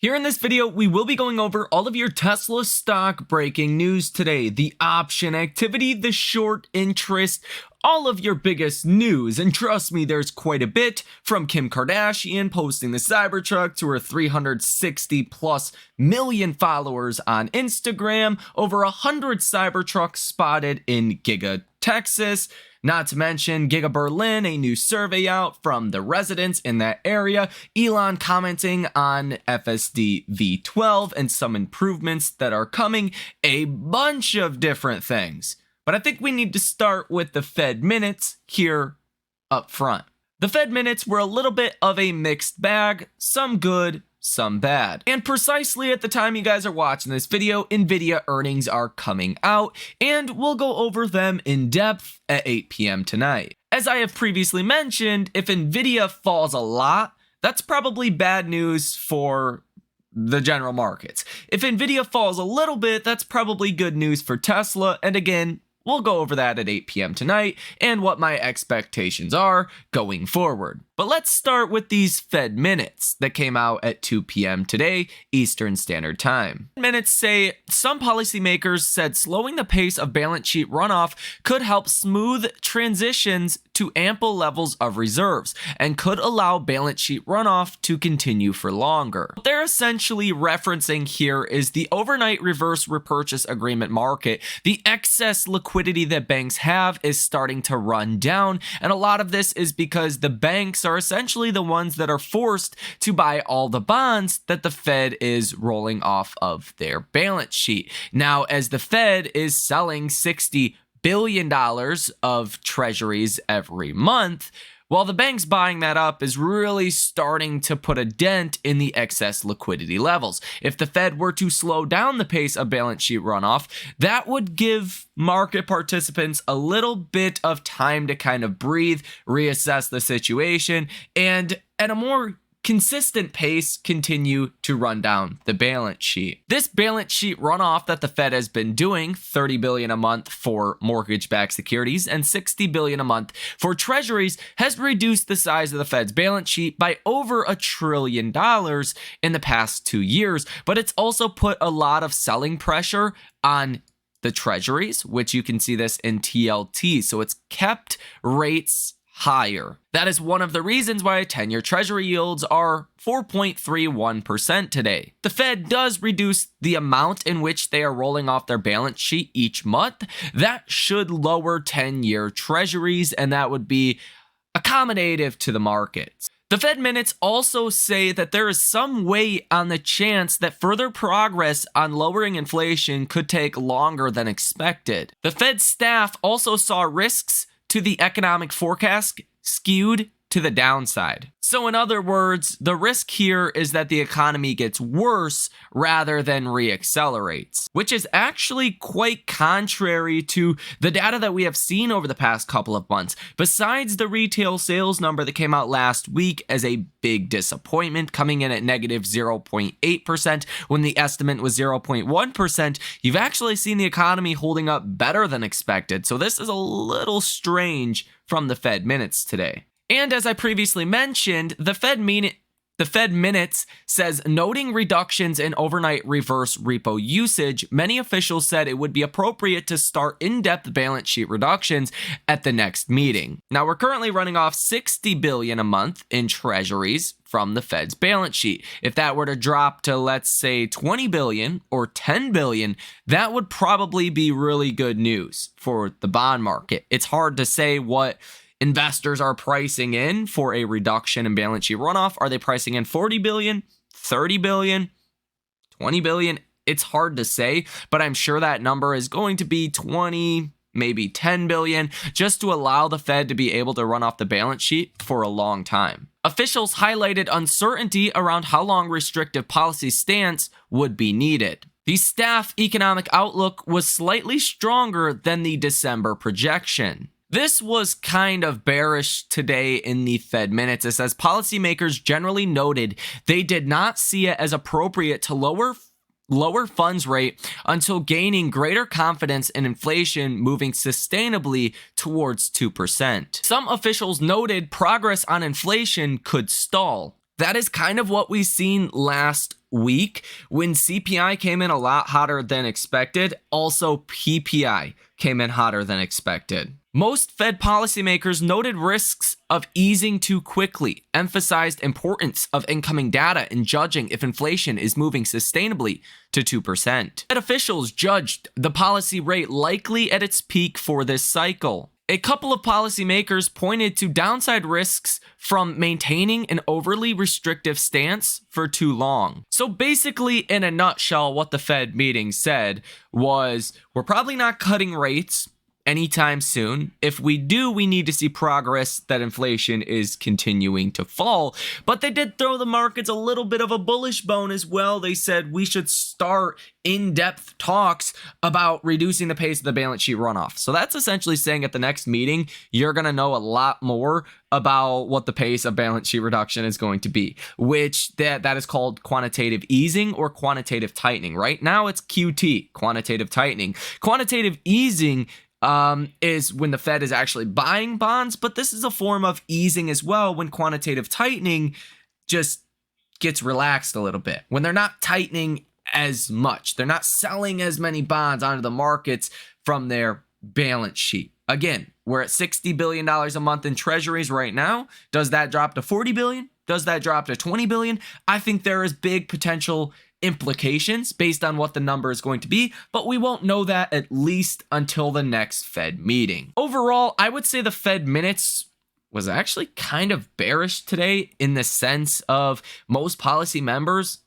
Here in this video, we will be going over all of your Tesla stock breaking news today, the option activity, the short interest, all of your biggest news. And trust me, there's quite a bit, from Kim Kardashian posting the Cybertruck to her 360 plus million followers on Instagram, over 100 Cybertrucks spotted in Giga, Texas. Not to mention Giga Berlin, a new survey out from the residents in that area, Elon commenting on FSD V12 and some improvements that are coming, a bunch of different things. But I think we need to start with the Fed minutes here up front. The Fed minutes were a little bit of a mixed bag, some good, some bad. And precisely at the time you guys are watching this video, NVIDIA earnings are coming out, and we'll go over them in depth at 8 p.m. tonight. As I have previously mentioned, if NVIDIA falls a lot, that's probably bad news for the general markets. If NVIDIA falls a little bit, that's probably good news for Tesla, and again, we'll go over that at 8 p.m. tonight and what my expectations are going forward. But let's start with these Fed minutes that came out at 2 p.m. today, Eastern Standard Time. Minutes say some policymakers said slowing the pace of balance sheet runoff could help smooth transitions to ample levels of reserves and could allow balance sheet runoff to continue for longer. What they're essentially referencing here is the overnight reverse repurchase agreement market. The excess liquidity that banks have is starting to run down, and a lot of this is because the banks are essentially the ones that are forced to buy all the bonds that the Fed is rolling off of their balance sheet. Now, as the Fed is selling $60 billion of treasuries every month, while the banks buying that up is really starting to put a dent in the excess liquidity levels. If the Fed were to slow down the pace of balance sheet runoff, that would give market participants a little bit of time to kind of breathe, reassess the situation, and at a more consistent pace continue to run down the balance sheet. This balance sheet runoff that the Fed has been doing, $30 billion a month for mortgage-backed securities and $60 billion a month for treasuries, has reduced the size of the Fed's balance sheet by over $1 trillion in the past 2 years, but it's also put a lot of selling pressure on the treasuries, which you can see this in TLT, so it's kept rates higher. That is one of the reasons why 10-year treasury yields are 4.31% today. The Fed does reduce the amount in which they are rolling off their balance sheet each month. That should lower 10-year treasuries, and that would be accommodative to the markets. The Fed minutes also say that there is some weight on the chance that further progress on lowering inflation could take longer than expected. The Fed staff also saw risks to the economic forecast skewed to the downside. So in other words, the risk here is that the economy gets worse rather than reaccelerates, which is actually quite contrary to the data that we have seen over the past couple of months. Besides the retail sales number that came out last week as a big disappointment, coming in at negative 0.8% when the estimate was 0.1%, you've actually seen the economy holding up better than expected. So this is a little strange from the Fed minutes today. And as I previously mentioned, the Fed minutes says, noting reductions in overnight reverse repo usage, many officials said it would be appropriate to start in-depth balance sheet reductions at the next meeting. Now, we're currently running off $60 billion a month in treasuries from the Fed's balance sheet. If that were to drop to, let's say, $20 billion or $10 billion, that would probably be really good news for the bond market. It's hard to say what investors are pricing in for a reduction in balance sheet runoff. Are they pricing in 40 billion, 30 billion, 20 billion? It's hard to say, but I'm sure that number is going to be 20, maybe 10 billion, just to allow the Fed to be able to run off the balance sheet for a long time. Officials highlighted uncertainty around how long restrictive policy stance would be needed. The staff economic outlook was slightly stronger than the December projection. This was kind of bearish today in the Fed minutes. It says policymakers generally noted they did not see it as appropriate to lower funds rate until gaining greater confidence in inflation moving sustainably towards 2%. Some officials noted progress on inflation could stall. That is kind of what we seen last week when CPI came in a lot hotter than expected. Also, PPI came in hotter than expected. Most Fed policymakers noted risks of easing too quickly, emphasized importance of incoming data in judging if inflation is moving sustainably to 2%. Fed officials judged the policy rate likely at its peak for this cycle. A couple of policymakers pointed to downside risks from maintaining an overly restrictive stance for too long. So basically, in a nutshell, what the Fed meeting said was, we're probably not cutting rates anytime soon. If we do, we need to see progress that inflation is continuing to fall. But they did throw the markets a little bit of a bullish bone as well. They said we should start in-depth talks about reducing the pace of the balance sheet runoff. So that's essentially saying at the next meeting, you're going to know a lot more about what the pace of balance sheet reduction is going to be, which that is called quantitative easing or quantitative tightening. Right now it's QT, quantitative tightening. Quantitative easing is when the Fed is actually buying bonds, but this is a form of easing as well when quantitative tightening just gets relaxed a little bit. When they're not tightening as much, they're not selling as many bonds onto the markets from their balance sheet. Again, we're at $60 billion a month in treasuries right now. Does that drop to $40 billion? Does that drop to $20 billion? I think there is big potential implications based on what the number is going to be, but we won't know that at least until the next Fed meeting. Overall, I would say the Fed minutes was actually kind of bearish today in the sense of most policy members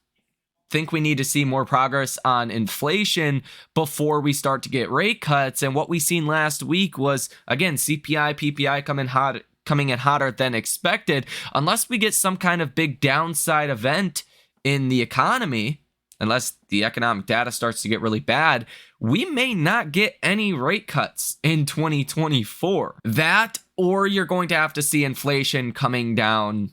think we need to see more progress on inflation before we start to get rate cuts. And what we seen last week was, again, CPI, PPI coming in hotter than expected. Unless we get some kind of big downside event in the economy, unless the economic data starts to get really bad, we may not get any rate cuts in 2024. That, or you're going to have to see inflation coming down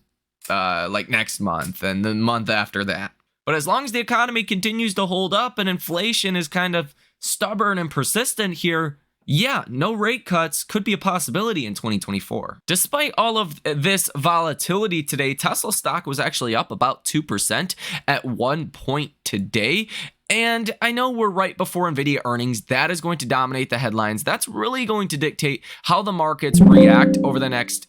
like next month and the month after that. But as long as the economy continues to hold up and inflation is kind of stubborn and persistent here, yeah, no rate cuts could be a possibility in 2024. Despite all of this volatility today, Tesla stock was actually up about 2% at one point today. And I know we're right before NVIDIA earnings. That is going to dominate the headlines. That's really going to dictate how the markets react over the next,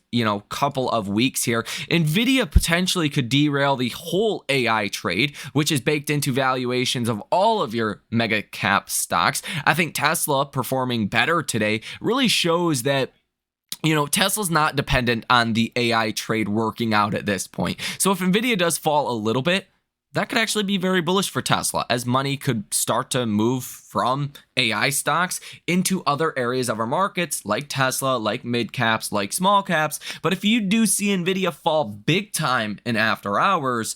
couple of weeks here. NVIDIA potentially could derail the whole AI trade, which is baked into valuations of all of your mega cap stocks. I think Tesla performing better today really shows that Tesla's not dependent on the AI trade working out at this point. So if NVIDIA does fall a little bit, that could actually be very bullish for Tesla, as money could start to move from AI stocks into other areas of our markets, like Tesla, like mid caps, like small caps. But if you do see NVIDIA fall big time in after hours,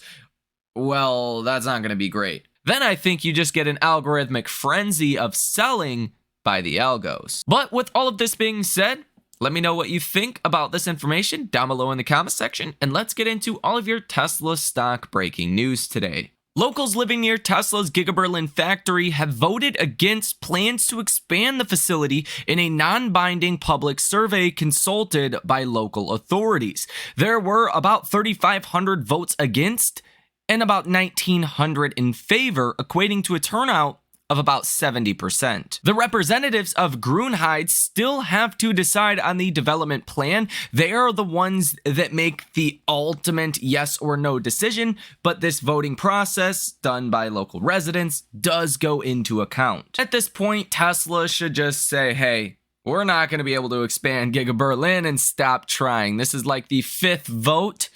well, that's not going to be great. Then I think you just get an algorithmic frenzy of selling by the algos. But with all of this being said, let me know what you think about this information down below in the comment section, and let's get into all of your Tesla stock breaking news today. Locals living near Tesla's Giga Berlin factory have voted against plans to expand the facility in a non-binding public survey consulted by local authorities. There were about 3,500 votes against and about 1,900 in favor, equating to a turnout of about 70%. The representatives of Grünheide still have to decide on the development plan. They are the ones that make the ultimate yes or no decision, but this voting process done by local residents does go into account. At this point, Tesla should just say, hey, we're not going to be able to expand Giga Berlin, and stop trying. This is like the 5th vote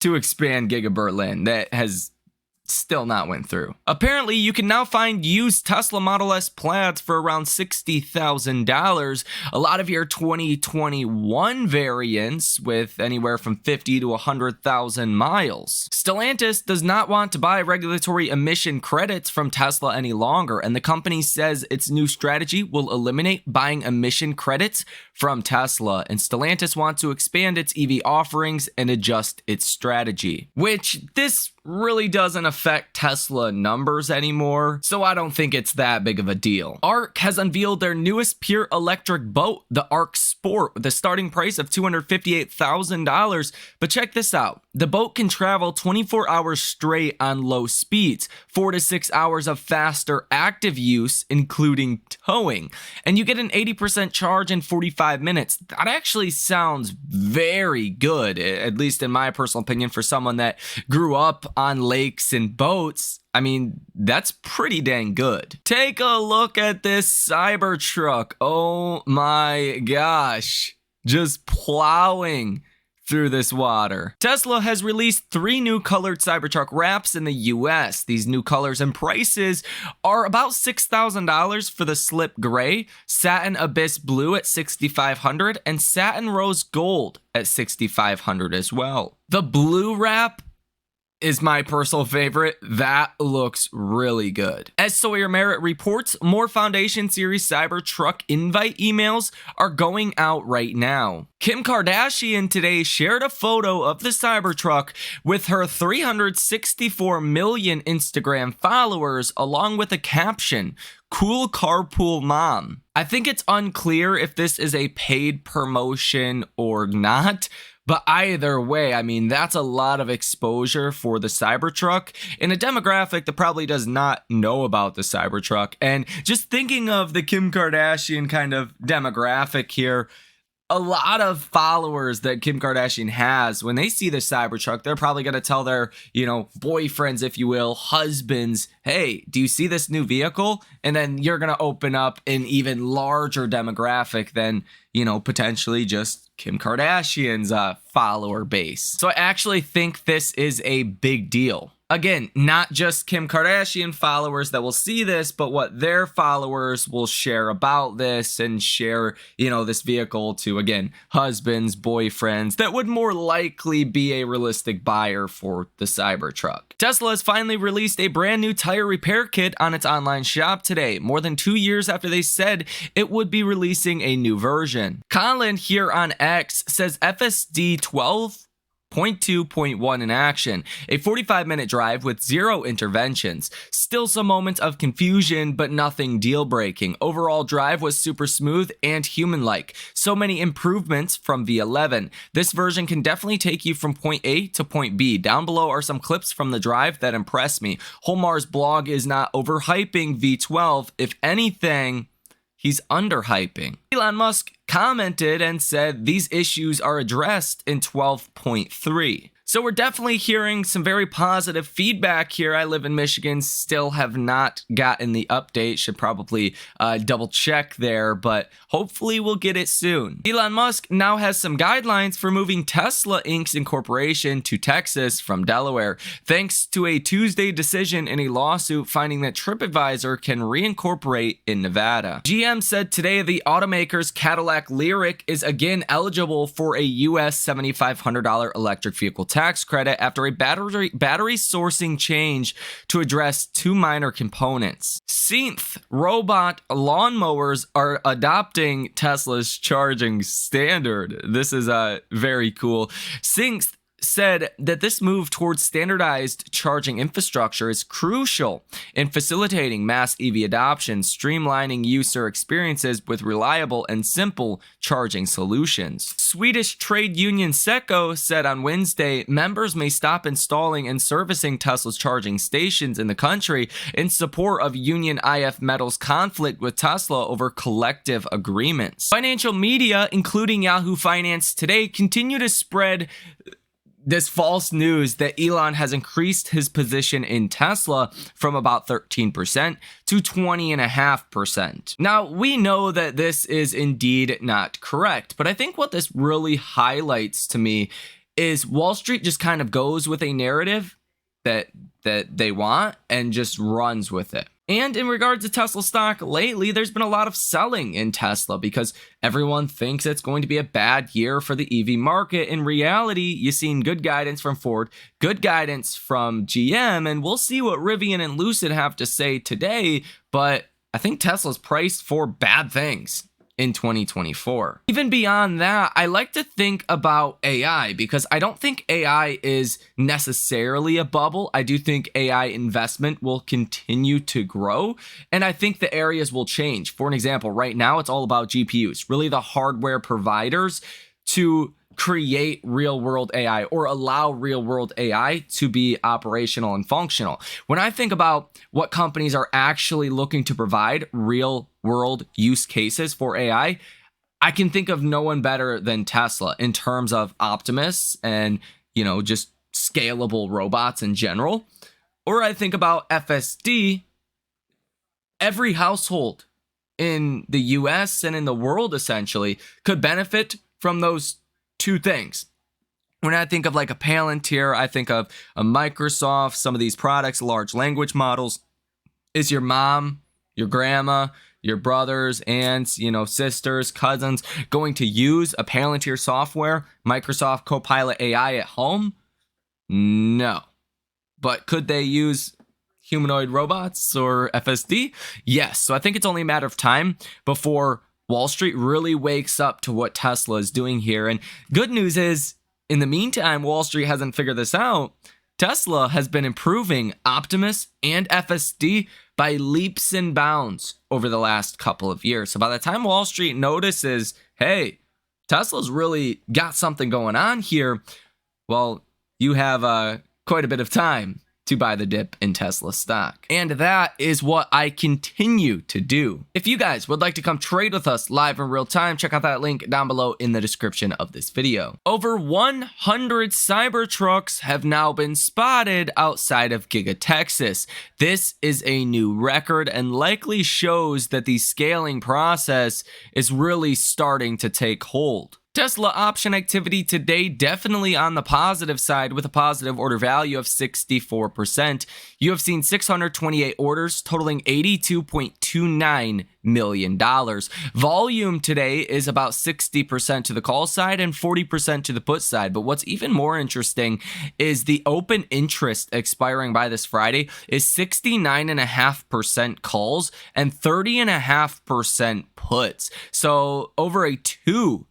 to expand Giga Berlin that has still not went through. Apparently, you can now find used Tesla Model S Plaids for around $60,000. A lot of your 2021 variants with anywhere from 50 to 100,000 miles. Stellantis does not want to buy regulatory emission credits from Tesla any longer, and the company says its new strategy will eliminate buying emission credits from Tesla, and Stellantis wants to expand its EV offerings and adjust its strategy. Which, this really doesn't affect Tesla numbers anymore, so I don't think it's that big of a deal. ARK has unveiled their newest pure electric boat, the ARK Sport, with a starting price of $258,000. But check this out. The boat can travel 24 hours straight on low speeds, 4 to 6 hours of faster active use, including towing, and you get an 80% charge in 45 minutes. That actually sounds very good, at least in my personal opinion, for someone that grew up on lakes and boats. I mean, that's pretty dang good. Take a look at this Cybertruck. Oh my gosh, just plowing through this water. Tesla has released 3 new colored Cybertruck wraps in the US. These new colors and prices are about $6,000 for the slip gray, satin abyss blue at $6,500, and satin rose gold at $6,500 as well. The blue wrap is my personal favorite. That looks really good. As Sawyer Merritt reports, more Foundation Series Cybertruck invite emails are going out right now. Kim Kardashian today shared a photo of the Cybertruck with her 364 million Instagram followers, along with a caption, "Cool carpool mom." I think it's unclear if this is a paid promotion or not, but either way, I mean, that's a lot of exposure for the Cybertruck in a demographic that probably does not know about the Cybertruck. And just thinking of the Kim Kardashian kind of demographic here, a lot of followers that Kim Kardashian has, when they see the Cybertruck, they're probably going to tell their, boyfriends, if you will, husbands, hey, do you see this new vehicle? And then you're going to open up an even larger demographic than, potentially just Kim Kardashian's follower base. So I actually think this is a big deal. Again, not just Kim Kardashian followers that will see this, but what their followers will share about this and share, this vehicle to, again, husbands, boyfriends that would more likely be a realistic buyer for the Cybertruck. Tesla has finally released a brand new tire repair kit on its online shop today, more than 2 years after they said it would be releasing a new version. Colin here on X says FSD 12.2.1 in action, a 45-minute drive with 0 interventions. Still some moments of confusion, but nothing deal-breaking. Overall drive was super smooth and human-like. So many improvements from V11. This version can definitely take you from point A to point B. Down below are some clips from the drive that impressed me. Holmar's blog is not overhyping V12. If anything, he's underhyping. Elon Musk commented and said these issues are addressed in 12.3. So we're definitely hearing some very positive feedback here. I live in Michigan, still have not gotten the update. Should probably double check there, but hopefully we'll get it soon. Elon Musk now has some guidelines for moving Tesla Inc.'s incorporation to Texas from Delaware, thanks to a Tuesday decision in a lawsuit finding that TripAdvisor can reincorporate in Nevada. GM said today the automaker's Cadillac Lyriq is again eligible for a US $7,500 electric vehicle tax credit after a battery sourcing change to address 2 minor components. Synth robot lawnmowers are adopting Tesla's charging standard. This is very cool. Synth said that this move towards standardized charging infrastructure is crucial in facilitating mass EV adoption, streamlining user experiences with reliable and simple charging solutions. Swedish trade union Seco said on Wednesday members may stop installing and servicing Tesla's charging stations in the country in support of union IF Metal's conflict with Tesla over collective agreements. Financial media, including Yahoo Finance today, continue to spread this false news that Elon has increased his position in Tesla from about 13% to 20.5%. Now, we know that this is indeed not correct, but I think what this really highlights to me is Wall Street just kind of goes with a narrative that they want and just runs with it. And in regards to Tesla stock lately, there's been a lot of selling in Tesla because everyone thinks it's going to be a bad year for the EV market. In reality, you've seen good guidance from Ford, good guidance from GM, and we'll see what Rivian and Lucid have to say today. But I think Tesla's priced for bad things. in 2024. Even beyond that, I like to think about AI because I don't think AI is necessarily a bubble. I do think AI investment will continue to grow, and I think the areas will change. For an example, right now it's all about GPUs, really the hardware providers to create real world AI or allow real world AI to be operational and functional. When I think about what companies are actually looking to provide real world use cases for AI, I can think of no one better than Tesla in terms of Optimus and, just scalable robots in general. Or I think about FSD. Every household in the US and in the world essentially could benefit from those two things. When I think of like a Palantir, I think of a Microsoft, some of these products, large language models. Is your mom, your grandma, your brothers, aunts, sisters, cousins going to use a Palantir software, Microsoft Copilot AI at home? No. But could they use humanoid robots or FSD? Yes. So I think it's only a matter of time before Wall Street really wakes up to what Tesla is doing here. And good news is, in the meantime, Wall Street hasn't figured this out. Tesla has been improving Optimus and FSD by leaps and bounds over the last couple of years. So by the time Wall Street notices, hey, Tesla's really got something going on here, well, you have quite a bit of time to buy the dip in Tesla stock. And that is what I continue to do. If you guys would like to come trade with us live in real time, check out that link down below in the description of this video. Over 100 Cybertrucks have now been spotted outside of Giga Texas. This is a new record and likely shows that the scaling process is really starting to take hold. Tesla option activity today definitely on the positive side with a positive order value of 64%. You have seen 628 orders totaling $82.29 million. Volume today is about 60% to the call side and 40% to the put side. But what's even more interesting is the open interest expiring by this Friday is 69.5% calls and 30.5% puts. So over a 2-to-1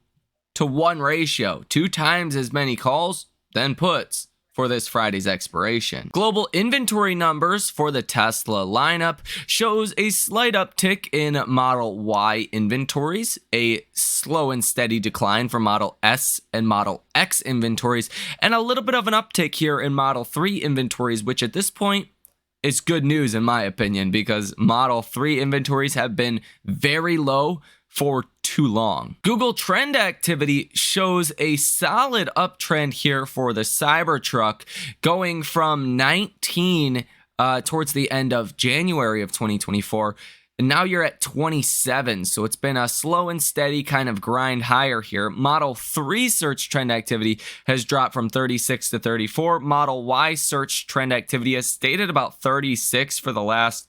ratio, 2 times as many calls than puts for this Friday's expiration. Global inventory numbers for the Tesla lineup shows a slight uptick in Model Y inventories, a slow and steady decline for Model S and Model X inventories, and a little bit of an uptick here in Model 3 inventories, which at this point is good news in my opinion, because Model 3 inventories have been very low for too long. Google Trend activity shows a solid uptrend here for the Cybertruck, going from 19 towards the end of January of 2024. And now you're at 27, so it's been a slow and steady kind of grind higher here. Model 3 search trend activity has dropped from 36 to 34. Model Y search trend activity has stayed at about 36 for the last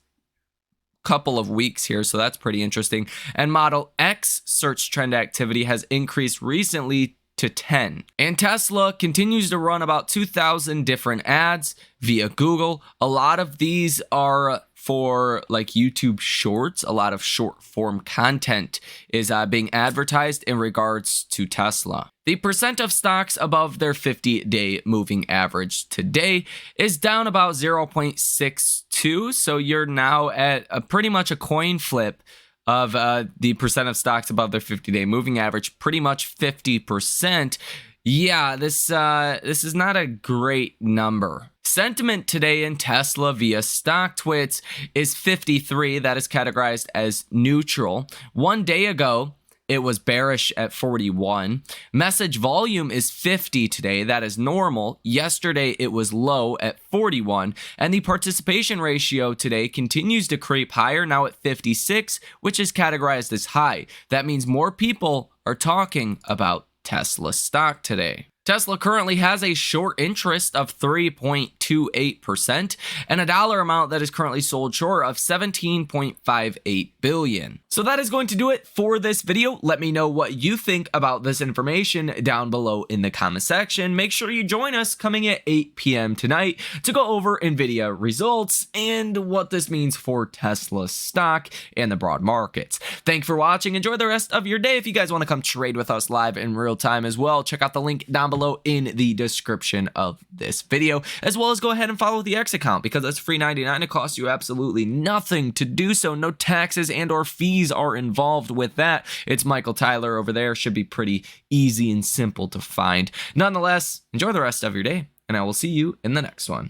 couple of weeks here, so that's pretty interesting. And Model X search trend activity has increased recently to 10. And Tesla continues to run about 2,000 different ads via Google. A lot of these are for like YouTube Shorts. A lot of short form content is being advertised in regards to Tesla. The percent of stocks above their 50-day moving average today is down about 0.62. So you're now at pretty much a coin flip of the percent of stocks above their 50-day moving average, pretty much 50%. Yeah, this is not a great number. Sentiment today in Tesla via StockTwits is 53. That is categorized as neutral. 1 day ago, it was bearish at 41. Message volume is 50 today. That is normal. Yesterday, it was low at 41. And the participation ratio today continues to creep higher, now at 56, which is categorized as high. That means more people are talking about Tesla stock today. Tesla currently has a short interest of 3.28% and a dollar amount that is currently sold short of 17.58 billion. So that is going to do it for this video. Let me know what you think about this information down below in the comment section. Make sure you join us coming at 8 p.m. tonight to go over NVIDIA results and what this means for Tesla stock and the broad markets. Thanks for watching. Enjoy the rest of your day. If you guys want to come trade with us live in real time as well, check out the link down below in the description of this video, as well as go ahead and follow the X account because it's free 99. It costs you absolutely nothing to do so. No taxes and or fees are involved with that. It's Michael Tyler over there. Should be pretty easy and simple to find. Nonetheless, enjoy the rest of your day, and I will see you in the next one.